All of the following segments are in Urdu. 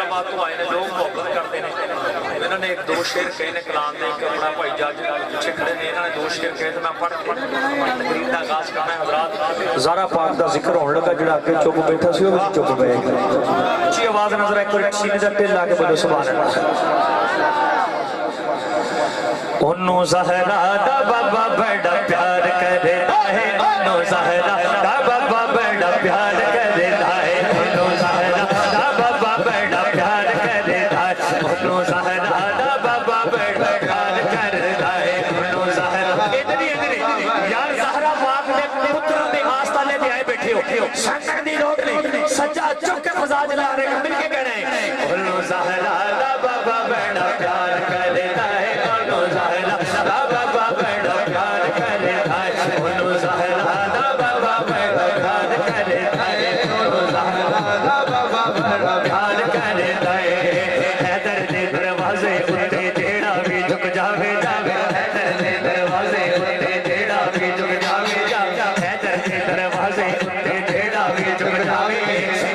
فیصلاباد تو آئے نے لوگ محبت کرتے ہیں انہوں نے ایک دو شعر کہے نے کلام دے کہ اپنا بھائی جاج پیچھے کھڑے نے انہوں نے دو شعر کہے تو میں پڑھ کے تقریر کا آغاز کرنا ہے حضرات زارا پاک دا ذکر ہونے لگا جڑا کہ چپ بیٹھا سی وہ بھی چپ بیٹھ گیا اچھی آواز نظر ایک سینے دا ٹل لا کے بولو سبحان اللہ انہوں زہرا دا بابا بڑا پیار کرتا ہے انہوں زہرا دا بابا بڑا پیار کرتا ہے انہوں زہرا دا بابا بڑا پیار کرتا ہے انہوں زہرا دا بابا بڑا پیار کرتا ہے انہوں زہرا ادھری یار زہرا پاک نے پتر دے آستہ لے کے آئے بیٹھے ہو شنکر دی روک نہیں سجا چک کے فضا جلا رہے ہیں مل کے کہنے ہیں انہوں زہرا دا بابا بڑا پیار کرتا ہے انہوں زہرا دا بابا بڑا پیار کرتا ہے انہوں زہرا دا بابا بڑا پیار کرتا ہے انہوں زہرا دا بابا بڑا پیار کرتا ہے حیدر دے دروازے اتے جیڑا بھی جھک جاوے جاوے حیدر دے دروازے اتے جیڑا بھی جھک جاوے جاوے حیدر دے دروازے اتے جیڑا بھی جھک جاوے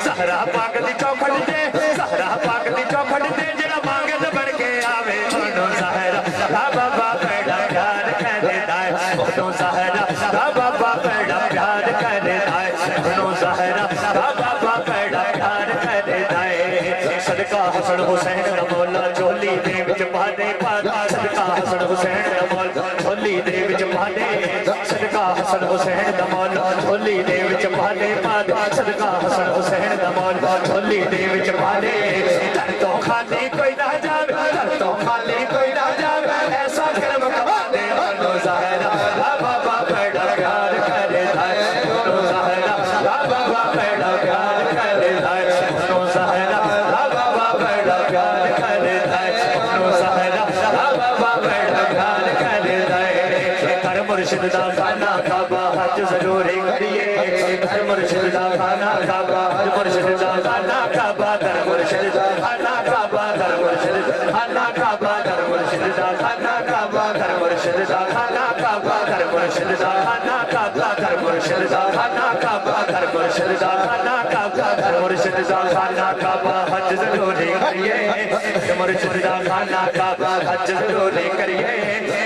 زہرا پاک دی چوکھٹ دے زہرا پاک دی چوکھٹ دے جڑا مانگے تے بڑھ کے آوے انہوں زہرا دا بابا بڑا پیار کرتا ہے انہوں زہرا دا بابا بڑا پیار کرتا ہے انہوں زہرا دا بابا بڑا پیار کرتا ہے صدقہ حسن حسین دا مولا چولی دے وچ پاندے پادا صدقہ حسن حسین دا مولا چولی دے وچ پاندے صدقہ حسن حسین دا مولا چولی دے وچ پاندے پادا صدقہ حسن حسین دا مولا چولی دے وچ پاندے در تو خالی کوئی نہ جاوے در تو خالی کوئی نہ جاوے ایسا کرم کروا دے انہوں زہرا دا بابا بڑا پیار کرتا ہے انہوں زہرا دا بابا بڑا پیار کرتا ہے انہوں زہرا دا بابا بڑا پیار کرتا ہے انہوں زہرا دا بابا بڑا پیار کرتا ہے کر مرشد دا خانہ کعبہ حج ضروری کریے کر مرشد دا خانہ کعبہ حج مرشد دا خانہ کعبہ کر مرشد دا خانہ کعبہ کر مرشد دا خانہ کعبہ کر مرشد دا خانہ کعبہ کر مرشد دا خانہ کعبہ کر مرشد دا خانہ کعبہ کر مرشد دا خانہ کعبہ کر مرشد دا خانہ کعبہ کر مرشد دا خانہ کعبہ حج ضروری کریے مرشد دا خانہ کعبہ حج ضروری کریے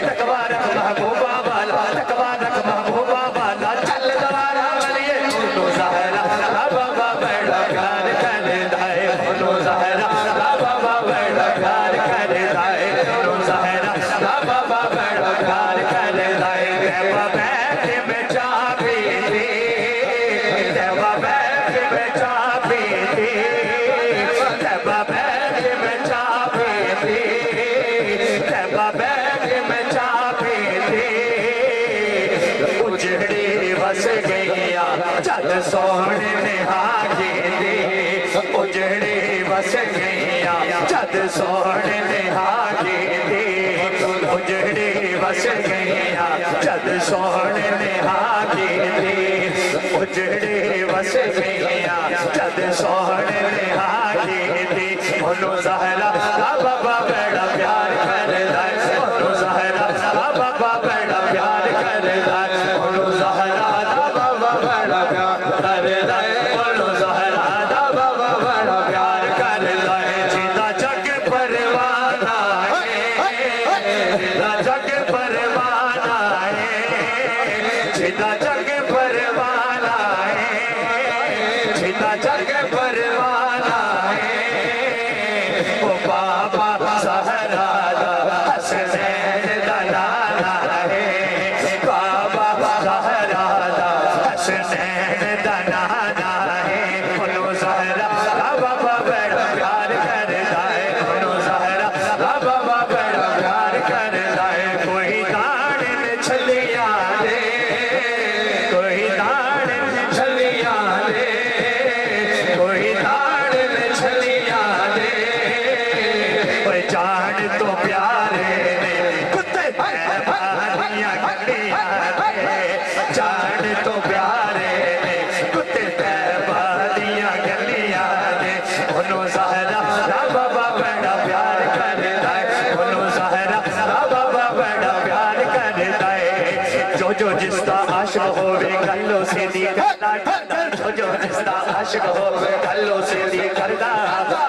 تقوی رکھ محبوبہ والا تقوی رکھ محبوبہ والا چل دوارا ولیے انہوں زہرا دا بابا بڑا پیار کرتا ہے انہوں زہرا دا بابا بڑا پیار کرتا ہے انہوں زہرا دا بابا بڑا پیار کرتا ہے دیوا بیٹھ میں چاہ پیتی دیوا بیٹھ میں چاہ پیتی دیوا بیٹھ میں چاہ پیتی دیوا بیٹھ میں چاہ پیتی اجڑی بس گیا جد سونے نے آگے دی اجڑی بس گیا جد سونے نے آگے دی اجڑی بس گیا جد سونے نے آگے دی اجڑی بس گیا جد سونے نے آگے دی انہوں زہرا دا بابا بڑا پیار کرتا ہے انہوں زہرا دا بابا بڑا پیار کرتا ہے انہوں زہرا دا بابا بڑا پیار کرتا ہے انہوں زہرا دا بابا بڑا پیار کرتا ہے جیتا جگ پروانہ ہے جیتا جگ پروانہ ہے جیتا جگ پروانہ ہے جیتا جگ پروانہ ہے وہ بابا زہرا دا حسنین دا لالا ہے بابا زہرا دا حسنین دا لالا ہے انہوں زہرا دا بابا بڑا پیار کرتا ہے انہوں زہرا دا بابا بڑا پیار کرتا ہے کوئی داڑ میں چھلیاں دے کوئی داڑ میں چھلیاں دے کوئی داڑ میں چھلیاں دے کوئی جان تو پیارے نے کتے بہانیاں گھڑیاں دے جان تو پیارے نے کتے بہانیاں گھڑیاں دے انہوں زہرا دا بابا بڑا پیار کرتا ہے انہوں زہرا دا بابا بڑا پیار کرتا ہے جو جس کا عاشق ہوئے گلوں سے دی کرتا جو جس کا عاشق ہوئے گلوں سے دی کرتا